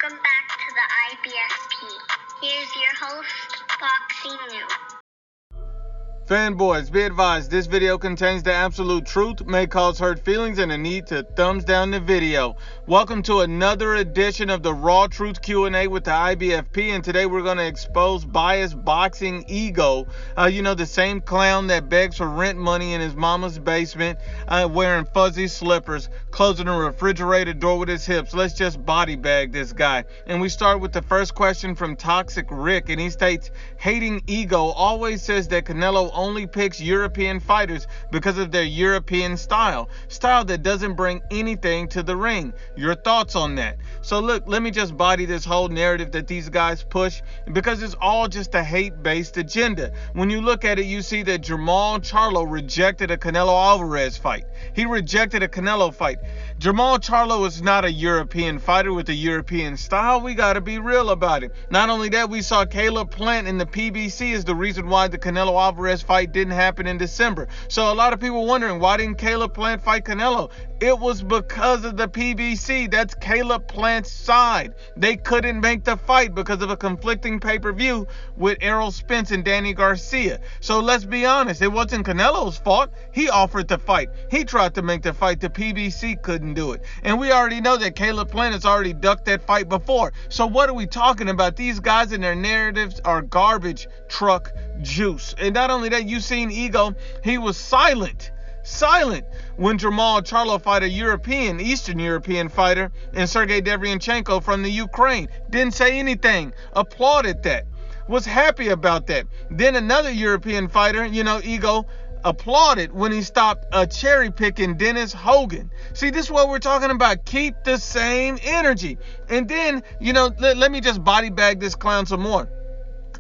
Welcome back to the IBFP. Here's your host, Boxing New. Fanboys, be advised, this video contains the absolute truth, may cause hurt feelings, and a need to thumbs down the video. Welcome to another edition of the Raw Truth Q&A with the IBFP, and today we're going to expose biased boxing ego. The same clown that begs for rent money in his mama's basement, wearing fuzzy slippers, closing a refrigerator door with his hips. Let's just body bag this guy. And we start with the first question from Toxic Rick, and he states, hating ego always says that Canelo only picks European fighters because of their European style that doesn't bring anything to the ring. Your thoughts on that? So look, let me just body this whole narrative that these guys push, because it's all just a hate-based agenda. When you look at it, you see that Jermall Charlo rejected a Canelo Alvarez fight. He rejected a Canelo fight. Jermall Charlo is not a European fighter with a European style. We got to be real about it. Not only that, we saw Caleb Plant in the PBC is the reason why the Canelo Alvarez fight didn't happen in December. So a lot of people wondering, why didn't Caleb Plant fight Canelo? It was because of the PBC. That's Caleb Plant's side. They couldn't make the fight because of a conflicting pay-per-view with Errol Spence and Danny Garcia. So let's be honest, it wasn't Canelo's fault. He offered the fight. He tried to make the fight. The PBC couldn't do it. And we already know that Caleb Plant has already ducked that fight before. So what are we talking about? These guys and their narratives are garbage truck juice. And not only that, you seen ego, he was silent when Jermall Charlo fought a Eastern European fighter, and Sergey Devryanchenko from the Ukraine. Didn't say anything. Applauded that. Was happy about that. Then another European fighter, ego, applauded when he stopped cherry picking Dennis Hogan. See, this is what we're talking about. Keep the same energy. And then, let me just body bag this clown some more.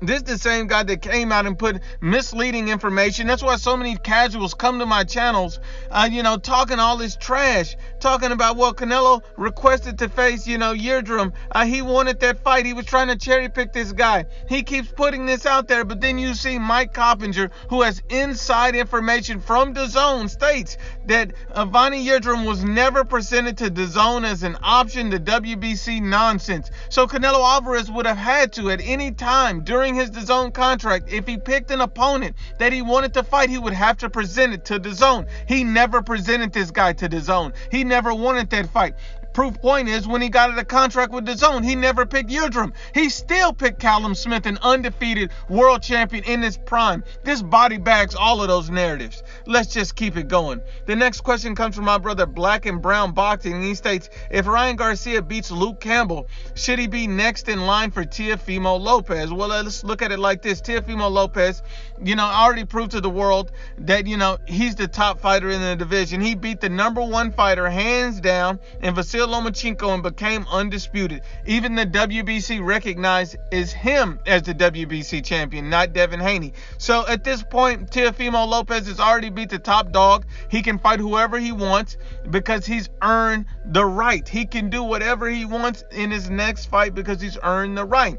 This is the same guy that came out and put misleading information. That's why so many casuals come to my channels, talking all this trash, talking about, well, Canelo requested to face, Yildirim. He wanted that fight. He was trying to cherry pick this guy. He keeps putting this out there, but then you see Mike Coppinger, who has inside information from DAZN, states that Avani Yildirim was never presented to DAZN as an option. The WBC nonsense. So Canelo Alvarez would have had to, at any time during his DAZN contract, if he picked an opponent that he wanted to fight, he would have to present it to DAZN. He never presented this guy to DAZN. He never wanted that fight. Proof point is, when he got a contract with DAZN, he never picked Yildirim. He still picked Callum Smith, an undefeated world champion in his prime. This body bags all of those narratives. Let's just keep it going. The next question comes from my brother Black and Brown Boxing, and he states, if Ryan Garcia beats Luke Campbell, should he be next in line for Teofimo Lopez? Well, let's look at it like this. Teofimo Lopez, already proved to the world that, he's the top fighter in the division. He beat the #1 fighter hands down in Vasil Lomachenko and became undisputed. Even the WBC recognized him as the WBC champion, not Devin Haney. So at this point, Teofimo Lopez has already beat the top dog. He can fight whoever he wants because he's earned the right. He can do whatever he wants in his next fight because he's earned the right.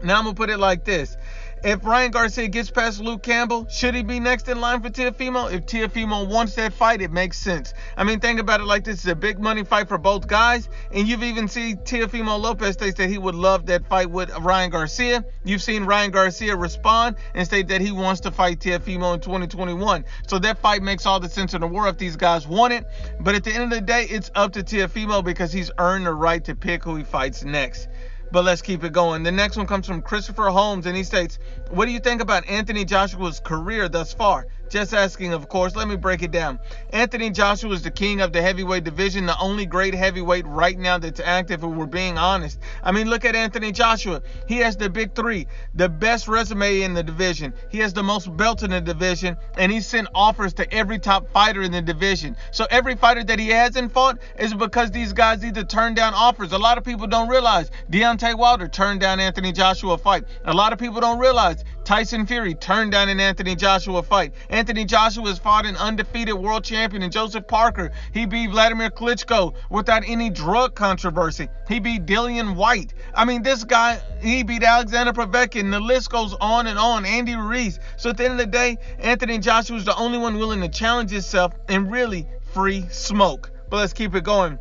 Now I'm going to put it like this. If Ryan Garcia gets past Luke Campbell, should he be next in line for Teofimo? If Teofimo wants that fight, it makes sense. Think about it like this. It's a big money fight for both guys. And you've even seen Teofimo Lopez states that he would love that fight with Ryan Garcia. You've seen Ryan Garcia respond and state that he wants to fight Teofimo in 2021. So that fight makes all the sense in the world if these guys want it. But at the end of the day, it's up to Teofimo because he's earned the right to pick who he fights next. But let's keep it going. The next one comes from Christopher Holmes, and he states, what do you think about Anthony Joshua's career thus far? Just asking, of course. Let me break it down. Anthony Joshua is the king of the heavyweight division, the only great heavyweight right now that's active, if we're being honest. Look at Anthony Joshua. He has the big three, the best resume in the division. He has the most belts in the division, and he sent offers to every top fighter in the division. So every fighter that he hasn't fought is because these guys either turn down offers. A lot of people don't realize Deontay Wilder turned down Anthony Joshua fight. A lot of people don't realize Tyson Fury turned down an Anthony Joshua fight. Anthony Joshua has fought an undefeated world champion in Joseph Parker. He beat Vladimir Klitschko without any drug controversy. He beat Dillian White. This guy, he beat Alexander Povetkin. The list goes on and on. Andy Ruiz. So at the end of the day, Anthony Joshua is the only one willing to challenge himself and really free smoke. But let's keep it going.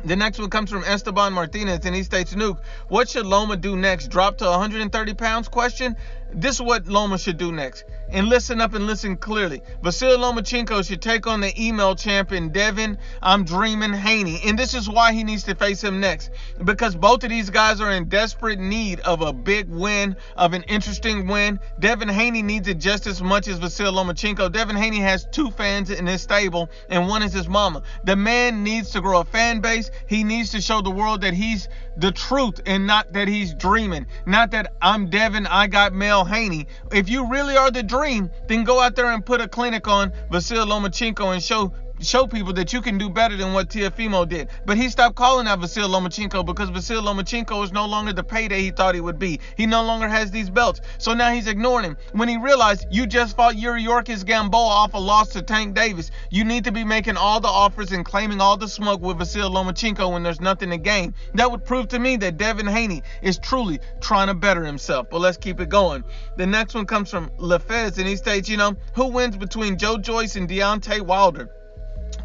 The next one comes from Esteban Martinez, and he states, Nuke, what should Loma do next? Drop to 130 pounds? Question. This is what Loma should do next. And listen up and listen clearly. Vasily Lomachenko should take on the email champion Devin, I'm Dreaming, Haney. And this is why he needs to face him next. Because both of these guys are in desperate need of a big win, of an interesting win. Devin Haney needs it just as much as Vasily Lomachenko. Devin Haney has 2 fans in his stable, and one is his mama. The man needs to grow a fan base. He needs to show the world that he's the truth and not that he's dreaming. Not that I'm Devin, I got Mel Haney. If you really are the dream, then go out there and put a clinic on Vasily Lomachenko and show people that you can do better than what Teofimo did. But he stopped calling out Vasily Lomachenko because Vasily Lomachenko is no longer the payday he thought he would be. He no longer has these belts. So now he's ignoring him. When he realized you just fought Yuri Yorkis Gamboa off a loss to Tank Davis, you need to be making all the offers and claiming all the smoke with Vasily Lomachenko when there's nothing to gain. That would prove to me that Devin Haney is truly trying to better himself. But let's keep it going. The next one comes from LeFez, and he states, who wins between Joyce and Deontay Wilder?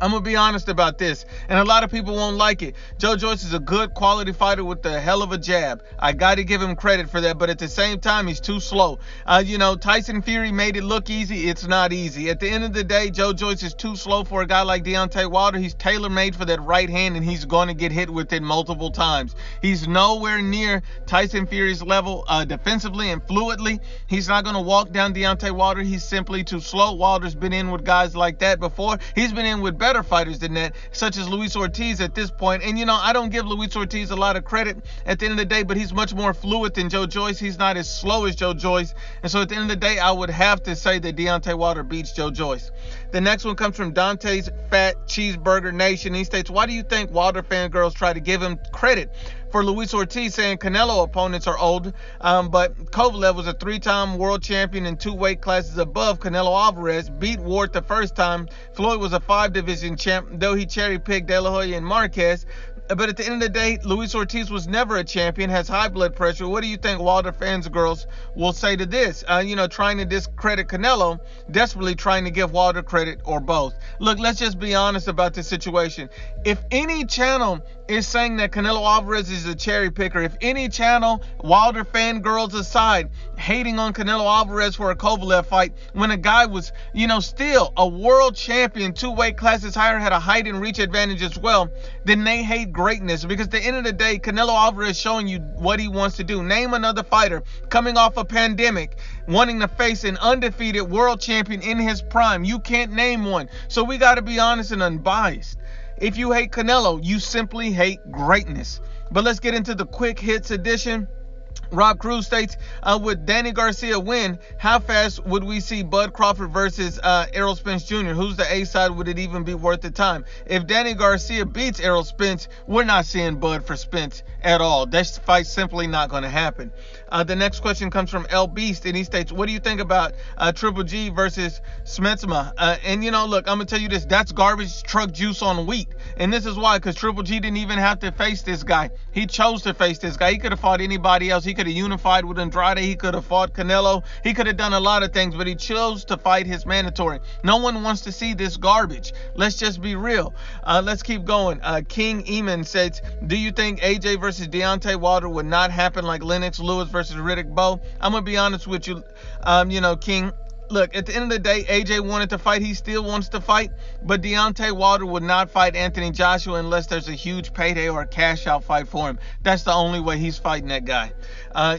I'm going to be honest about this, and a lot of people won't like it. Joyce is a good quality fighter with a hell of a jab. I got to give him credit for that, but at the same time, he's too slow. Tyson Fury made it look easy. It's not easy. At the end of the day, Joyce is too slow for a guy like Deontay Wilder. He's tailor-made for that right hand, and he's going to get hit with it multiple times. He's nowhere near Tyson Fury's level defensively and fluidly. He's not going to walk down Deontay Wilder. He's simply too slow. Wilder's been in with guys like that before. He's been in with better fighters than that, such as Luis Ortiz at this point. And I don't give Luis Ortiz a lot of credit at the end of the day, but he's much more fluid than Joyce. He's not as slow as Joyce. And so at the end of the day, I would have to say that Deontay Wilder beats Joyce. The next one comes from Dante's Fat Cheeseburger Nation. He states, why do you think Wilder fangirls try to give him credit for Luis Ortiz, saying Canelo opponents are old, but Kovalev was a 3-time world champion in 2 weight classes above Canelo Alvarez, beat Ward the first time. Floyd was a 5-division champ, though he cherry-picked De La Hoya and Marquez. But at the end of the day, Luis Ortiz was never a champion, has high blood pressure. What do you think Wilder fans girls will say to this? Trying to discredit Canelo, desperately trying to give Wilder credit, or both. Look, let's just be honest about this situation. If any channel is saying that Canelo Alvarez is a cherry picker, if any channel, Wilder fangirls aside, hating on Canelo Alvarez for a Kovalev fight, when a guy was, still a world champion, 2 weight classes higher, had a height and reach advantage as well, then they hate greatness. Because at the end of the day, Canelo Alvarez showing you what he wants to do. Name another fighter coming off a pandemic, wanting to face an undefeated world champion in his prime. You can't name one. So we got to be honest and unbiased. If you hate Canelo, you simply hate greatness. But let's get into the quick hits edition. Rob Cruz states, would Danny Garcia win? How fast would we see Bud Crawford versus Errol Spence Jr.? Who's the A side? Would it even be worth the time? If Danny Garcia beats Errol Spence, we're not seeing Bud for Spence at all. That fight's simply not going to happen. The next question comes from El Beast, and he states, what do you think about Triple G versus Smetsma? Look, I'm going to tell you this. That's garbage truck juice on wheat. And this is why, because Triple G didn't even have to face this guy. He chose to face this guy. He could have fought anybody else. He could have unified with Andrade. He could have fought Canelo. He could have done a lot of things, but he chose to fight his mandatory. No one wants to see this garbage. Let's just be real. Let's keep going. King Eamon says, do you think AJ versus Deontay Wilder would not happen like Lennox Lewis versus Riddick Bowe? I'm going to be honest with you, King. Look, at the end of the day, AJ wanted to fight. He still wants to fight. But Deontay Wilder would not fight Anthony Joshua unless there's a huge payday or a cash-out fight for him. That's the only way he's fighting that guy.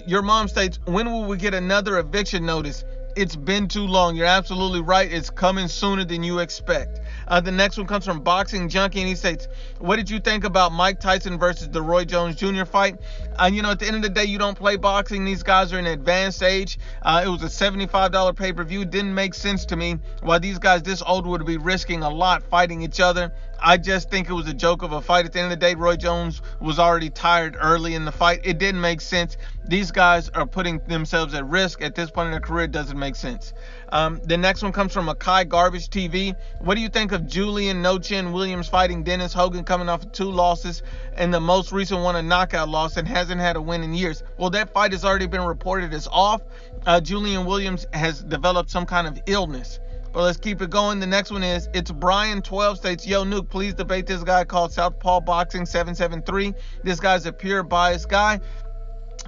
Your mom states, when will we get another eviction notice? It's been too long. You're absolutely right. It's coming sooner than you expect. The next one comes from Boxing Junkie, and he states, what did you think about Mike Tyson versus the Roy Jones Jr. fight? At the end of the day, you don't play boxing. These guys are in advanced age. It was a $75 pay-per-view. Didn't make sense to me why these guys this old would be risking a lot fighting each other. I just think it was a joke of a fight. At the end of the day, Roy Jones was already tired early in the fight. It didn't make sense. These guys are putting themselves at risk at this point in their career. It doesn't make sense. The next one comes from Akai Garbage TV. What do you think of Julian No Chin Williams fighting Dennis Hogan, coming off of 2 losses, and the most recent one a knockout loss, and hasn't had a win in years? Well, that fight has already been reported as off. Julian Williams has developed some kind of illness. But let's keep it going. The next one is, it's Brian12 states, yo, Nuke, please debate this guy called Southpaw Boxing 773. This guy's a pure biased guy.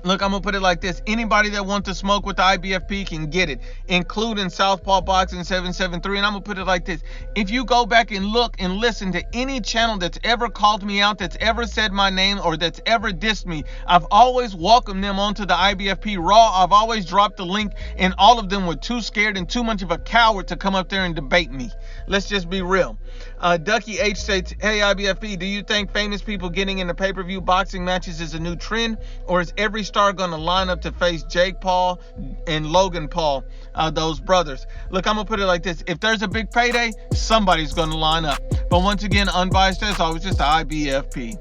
Look, I'm going to put it like this. Anybody that wants to smoke with the IBFP can get it, including Southpaw Boxing 773. And I'm going to put it like this. If you go back and look and listen to any channel that's ever called me out, that's ever said my name, or that's ever dissed me, I've always welcomed them onto the IBFP Raw. I've always dropped the link, and all of them were too scared and too much of a coward to come up there and debate me. Let's just be real. Ducky H states, hey, IBFP, do you think famous people getting into pay-per-view boxing matches is a new trend, or is every star going to line up to face Jake Paul and Logan Paul, those brothers? Look, I'm going to put it like this. If there's a big payday, somebody's going to line up. But once again, Unbiased as always, just the IBFP.